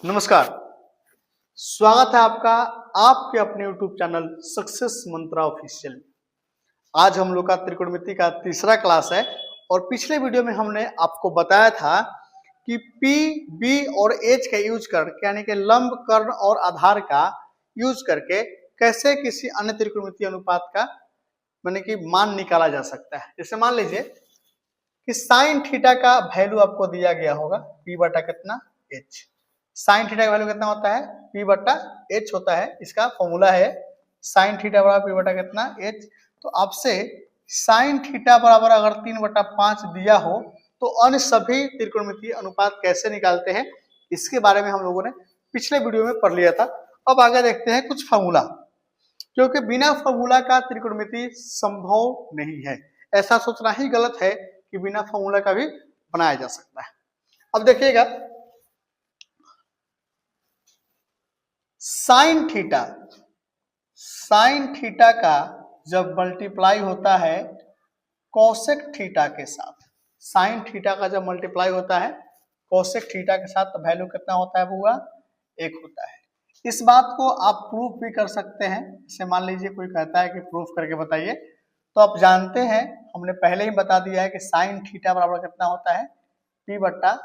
नमस्कार। स्वागत है आपका आपके अपने YouTube चैनल सक्सेस मंत्रा ऑफिशियल। आज हम लोग का त्रिकोणमिति का तीसरा क्लास है और पिछले वीडियो में हमने आपको बताया था कि P, B और H का यूज करके यानी कि लंब, कर्ण और आधार का यूज करके कैसे किसी अन्य त्रिकोणमिति अनुपात का माने कि मान निकाला जा सकता है। जैसे मान लीजिए कि साइन थीटा का वैल्यू आपको दिया गया होगा P बटा कितना H। साइन थीटा का वैल्यू कितना होता है P बटा H होता है। इसका फॉर्मूला है साइन थीटा बराबर P बटा कितना H। तो आपसे साइन थीटा बराबर अगर 3/5 दिया हो तो अन्य सभी त्रिकोणमितीय अनुपात कैसे निकालते हैं इसके बारे में हम लोगों ने पिछले वीडियो में पढ़ लिया था। अब आगे देखते हैं कुछ फॉर्मूला, क्योंकि बिना फॉर्मूला का त्रिकोणमिति संभव नहीं है। ऐसा सोचना ही गलत है कि बिना फॉर्मूला का भी बनाया जा सकता है। अब देखिएगा साइन थीटा का जब मल्टीप्लाई होता है कोसेक थीटा के साथ, साइन थीटा का जब मल्टीप्लाई होता है कोसेक थीटा के साथ तो वैल्यू कितना होता है बुआ 1 होता है। इस बात को आप प्रूफ भी कर सकते हैं। जैसे मान लीजिए कोई कहता है कि प्रूफ करके बताइए, तो आप जानते हैं हमने पहले ही बता दिया है कि साइन थीटा बराबर कितना होता है P बट्टा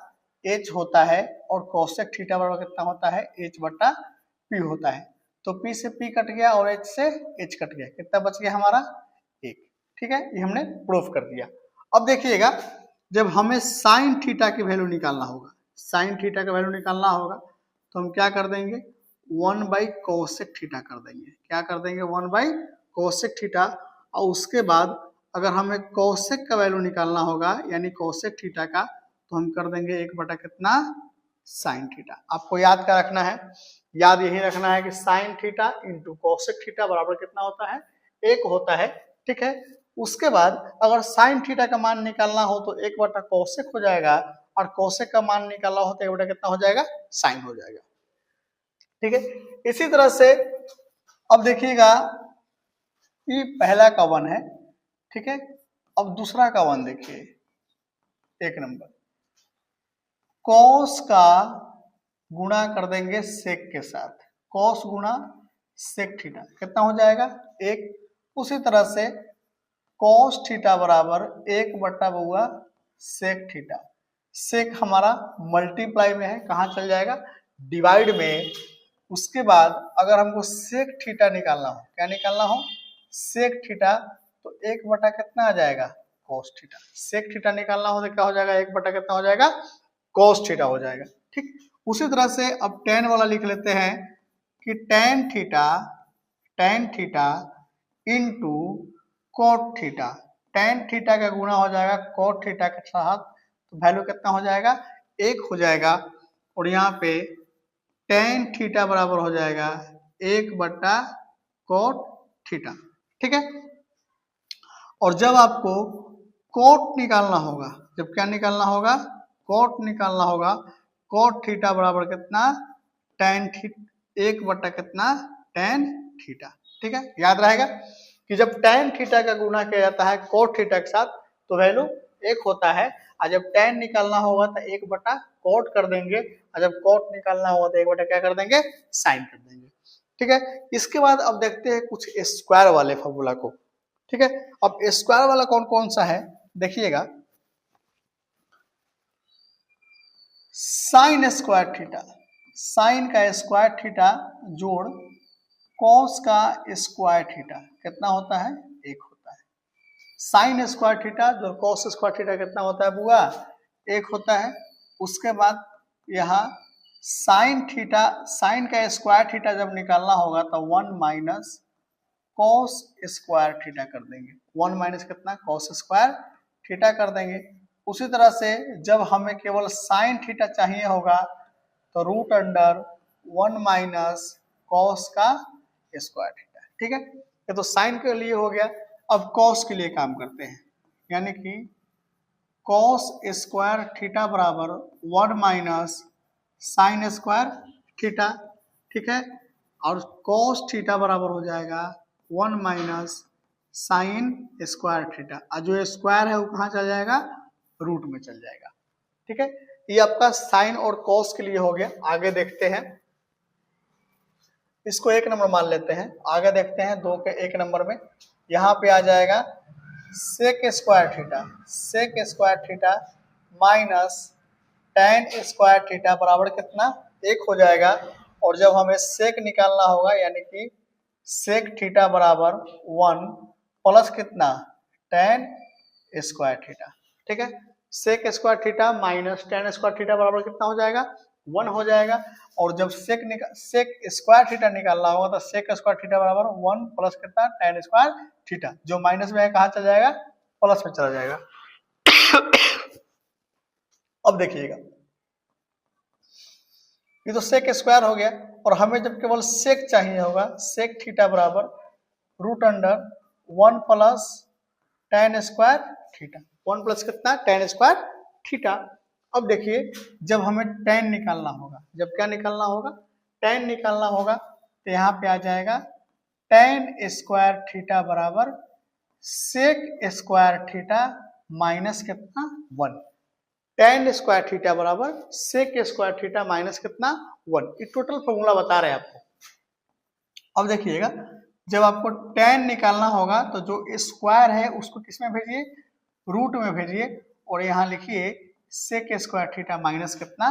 H होता है और कोसेक थीटा बराबर कितना होता है H बट्टा P होता है। तो P से P कट गया और H से H कट गया, कितना बच गया हमारा 1। ठीक है, ये हमने प्रूफ कर दिया। अब देखिएगा जब हमें साइन थीटा की वैल्यू निकालना होगा, साइन थीटा का वैल्यू निकालना होगा तो हम क्या कर देंगे 1 कोसेक थीटा कर देंगे। क्या कर देंगे 1 कोसेक थीटा। और उसके बाद अगर हमें कोसेक का वैल्यू निकालना होगा यानी कोसेक थीटा का तो हम कर देंगे 1 बटा कितना साइन थीटा। आपको याद क्या रखना है, याद यही रखना है कि sine theta into cosec theta बराबर कितना होता है 1 होता है। ठीक है, उसके बाद अगर साइन थीटा का मान निकालना हो तो 1 बटा कोसेक हो जाएगा और कोसेक का मान निकालना हो तो 1 बटा कितना हो जाएगा साइन हो जाएगा। ठीक है, इसी तरह से अब देखिएगा ये पहला का 1 है। ठीक है, अब दूसरा का 1 देखिए, 1 नंबर कॉस का गुणा कर देंगे सेक के साथ, कॉस गुणा सेक थीटा कितना हो जाएगा 1। उसी तरह से कॉस थीटा बराबर 1 बटा बुआ सेक थीटा। सेक हमारा मल्टीप्लाई में है, कहाँ चल जाएगा डिवाइड में। उसके बाद अगर हमको सेक थीटा निकालना हो, क्या निकालना हो सेक थीटा, तो 1 बटा कितना आ जाएगा कॉस थीटा। सेक थीटा निकालना हो तो क्या हो जाएगा 1 बटा कितना हो जाएगा कॉस थीटा हो जाएगा। ठीक, उसी तरह से अब टेन वाला लिख लेते हैं कि tan theta into cot theta. Tan theta का गुणा हो जाएगा कोट थीटा के साथ तो वैल्यू कितना हो जाएगा 1 हो जाएगा। और यहाँ पे टेन थीटा बराबर हो जाएगा 1 बटा कोट थीटा। ठीक है, और जब आपको कोट निकालना होगा, जब क्या निकालना होगा कोट निकालना होगा, कोट थीटा बराबर कितना टेन थीटा 1 बटा कितना टेन थीटा। ठीक है, याद रहेगा कि जब टेन थीटा का गुणा किया जाता है कोट थीटा के साथ तो वैल्यू 1 होता है, और जब टेन निकालना होगा तो 1 बटा कोट कर देंगे, और जब कोट निकालना होगा तो 1 बटा क्या कर देंगे साइन कर देंगे। ठीक है, इसके बाद अब देखते हैं कुछ स्क्वायर वाले फॉर्मूला को। ठीक है, अब स्क्वायर वाला कौन कौन सा है देखिएगा, साइन स्क्वायर थीटा, साइन का स्क्वायर थीटा जोड़ कॉस का स्क्वायर थीटा कितना होता है 1 होता है। साइन स्क्वायर थीटा जोड़ कॉस स्क्वायर थीटा कितना होता है बुआ 1 होता है। उसके बाद यहाँ साइन थीटा, साइन का स्क्वायर थीटा जब निकालना होगा तो 1 माइनस कॉस स्क्वायर थीटा कर देंगे। 1 माइनस कितना कॉस स्क्वायर थीटा कर देंगे। उसी तरह से जब हमें केवल साइन थीटा चाहिए होगा तो रूट अंडर 1 माइनस कॉस का स्क्वायर थीटा। ठीक है, ये तो साइन के लिए हो गया। अब कॉस के लिए काम करते हैं, यानी कि कॉस स्क्वायर थीटा बराबर 1 माइनस साइन स्क्वायर थीटा। ठीक है, और कॉस थीटा बराबर हो जाएगा 1 माइनस साइन स्क्वायर थीटा, और जो स्क्वायर है वो कहाँ चल जाएगा रूट में चल जाएगा। ठीक है, ये आपका साइन और कॉस के लिए हो गया। आगे देखते हैं, इसको 1 नंबर मान लेते हैं। आगे देखते हैं 2 के 1 नंबर में, यहाँ पे आ जाएगा sec square theta minus tan square theta बराबर कितना 1 हो जाएगा। और जब हमें सेक निकालना होगा यानी कि सेक थीटा बराबर 1 प्लस कितना tan स्क्वायर थीटा। ठीक है, sec square theta minus tan square theta बराबर कितना हो जाएगा 1 हो जाएगा। और जब सेक स्क्वायर थीटा निकालना होगा तो सेक स्क्वायर थीटा बराबर 1 प्लस कितना tan स्क्वायर थीटा, जो माइनस में है कहाँ चला जाएगा प्लस में चला जाएगा। अब देखिएगा, ये तो सेक स्क्वायर हो गया और हमें जब केवल सेक चाहिए होगा, सेक थीटा बराबर root under 1 plus tan square theta, 1 plus कितना tan स्क्वायर थीटा। अब देखिए, जब हमें tan निकालना होगा, जब क्या निकालना होगा tan निकालना होगा, तो यहाँ पे आ जाएगा tan स्क्वायर थीटा बराबर सेक स्क्वायर थीटा माइनस कितना 1, tan स्क्वायर थीटा बराबर सेक स्क्वायर थीटा माइनस कितना 1। ये टोटल फॉर्मूला बता रहे हैं आपको। अब देखिएगा, जब आपको tan निकालना होगा तो जो स्क्वायर है उसको किस में भेजिए, रूट में भेजिए, और यहाँ लिखिए सेक स्क्वायर थीटा माइनस कितना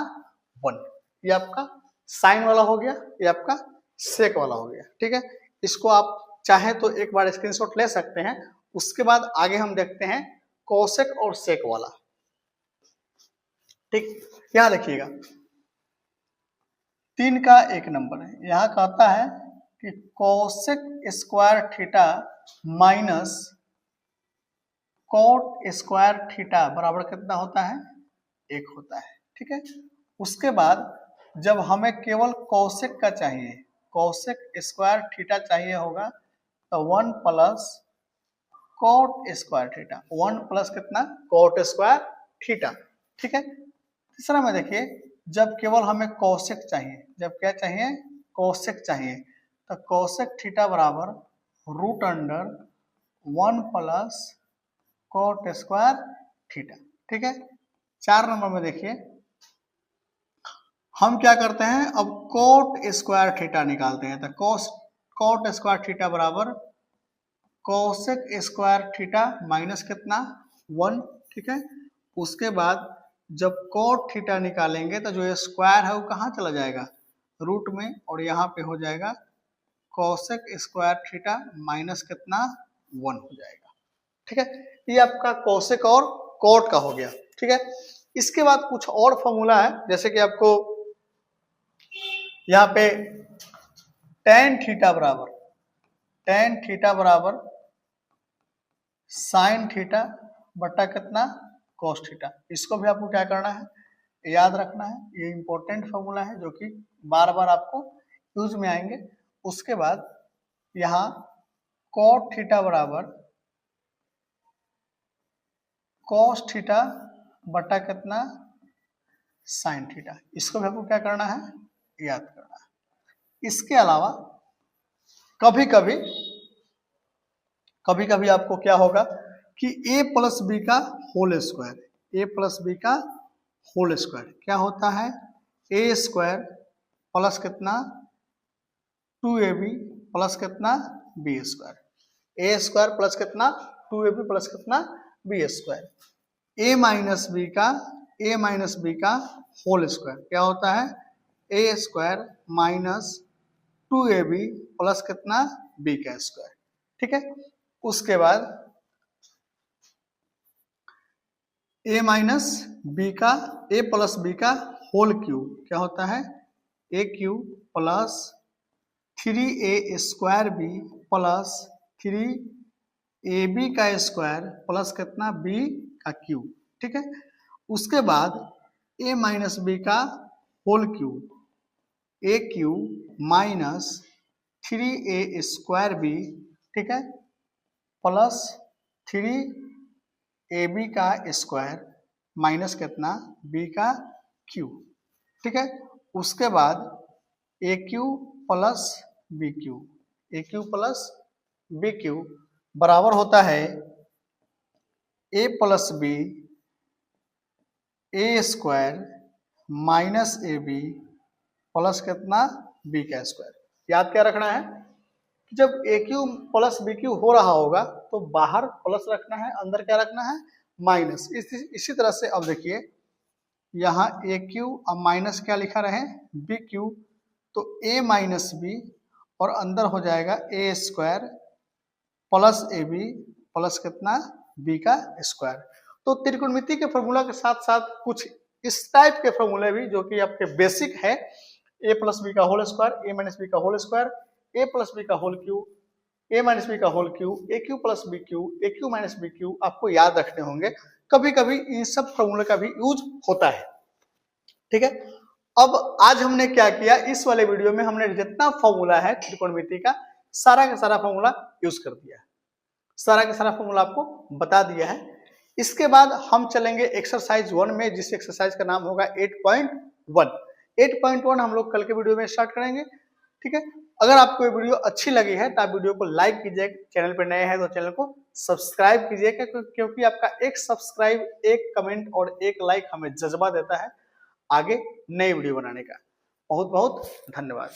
1। ये आपका साइन वाला हो गया, ये आपका सेक वाला हो गया। ठीक है, इसको आप चाहे तो एक बार स्क्रीनशॉट ले सकते हैं। उसके बाद आगे हम देखते हैं कोसेक और सेक वाला। ठीक, यहाँ देखिएगा 3 का 1 नंबर है, यहाँ कहता है कि cosec square theta minus cot square theta बराबर कितना होता है 1 होता है। ठीक है, उसके बाद जब हमें केवल कोसेक का चाहिए, कोसेक स्क्वायर थीटा चाहिए होगा, तो 1 plus cot square theta, 1 plus कितना कॉट स्क्वायर थीटा। ठीक है, तीसरा में देखिए, जब केवल हमें कोसेक चाहिए, जब क्या चाहिए कोसेक चाहिए, तो कोसेक थीटा बराबर root under 1 plus cot square theta. ठीक है, 4 नंबर में देखिए, हम क्या करते हैं, अब कॉट स्क्वायर थीटा निकालते हैं। तो कॉट स्क्वायर थीटा बराबर कोसेक स्क्वायर थीटा माइनस कितना 1। ठीक है, उसके बाद जब कॉट थीटा निकालेंगे तो जो स्क्वायर है वो कहाँ चला जाएगा रूट में, और यहाँ पे हो जाएगा कोसेक स्क्वायर थीटा माइनस कितना 1 हो जाएगा। ठीक है, ये आपका कोसेक और कॉट का हो गया। ठीक है, इसके बाद कुछ और फॉर्मूला है, जैसे कि आपको यहाँ पे tan थीटा बराबर साइन थीटा बटा कितना कॉस थीटा। इसको भी आपको क्या करना है, याद रखना है। ये इंपॉर्टेंट फॉर्मूला है जो कि बार बार आपको यूज में आएंगे। उसके बाद यहाँ कॉट थीटा बराबर कॉस थीटा बटा कितना साइन थीटा, इसको भी आपको क्या करना है याद करना है। इसके अलावा कभी कभी आपको क्या होगा कि a प्लस बी का whole square, a plus B का होल स्क्वायर क्या होता है a स्क्वायर प्लस कितना 2ab प्लस कितना b square, a square plus कितना 2ab प्लस कितना b square. a minus B का होल स्क्वायर क्या होता है a square minus 2ab plus कितना b का स्क्वायर। ठीक है, उसके बाद a माइनस बी का a प्लस बी का होल क्यूब क्या होता है a cube plus 3a square B plus 3ab का स्क्वायर प्लस कितना b का क्यूब। ठीक है, उसके बाद a माइनस बी का whole cube a cube minus 3a square B, ठीक है, प्लस 3ab का स्क्वायर माइनस कितना b का क्यूब। ठीक है, उसके बाद a cube plus b cube, a cube plus b cube बराबर होता है a प्लस b a square minus A B plus कितना बी का स्क्वायर। याद क्या रखना है कि जब A cube plus B cube हो रहा होगा तो बाहर प्लस रखना है, अंदर क्या रखना है माइनस। इसी तरह से अब देखिए यहाँ ए क्यू अब माइनस क्या लिखा रहे बी क्यू, तो ए माइनस बी और अंदर हो जाएगा a square plus a B plus कितना बी का स्क्वायर। तो त्रिकोणमिति के फॉर्मूला के साथ साथ कुछ इस टाइप के फॉर्मूले भी जो कि आपके बेसिक है, ए प्लस बी का होल स्क्वायर, ए माइनस बी का होल स्क्वायर, ए प्लस बी का होल क्यू, ए माइनस बी का होल क्यू, ए क्यू प्लस बी क्यू, ए क्यू माइनस बी क्यू, आपको याद रखने होंगे। कभी कभी इन सब फॉर्मूले का भी यूज होता है। ठीक है, अब आज हमने क्या किया, इस वाले वीडियो में हमने जितना फॉर्मूला है त्रिकोणमिति का सारा का सारा फॉर्मूला यूज कर दिया है, सारा का सारा फॉर्मूला आपको बता दिया है। इसके बाद हम चलेंगे एक्सरसाइज 1 में, जिस एक्सरसाइज का नाम होगा 8.1। 8.1 हम लोग कल के वीडियो में स्टार्ट करेंगे। ठीक है, अगर आपको ये वीडियो अच्छी लगी है तो आप वीडियो को लाइक कीजिए, चैनल पर नए हैं तो चैनल को सब्सक्राइब कीजिएगा, क्योंकि आपका एक सब्सक्राइब, एक कमेंट और एक लाइक हमें जज्बा देता है आगे नई वीडियो बनाने का। बहुत बहुत धन्यवाद।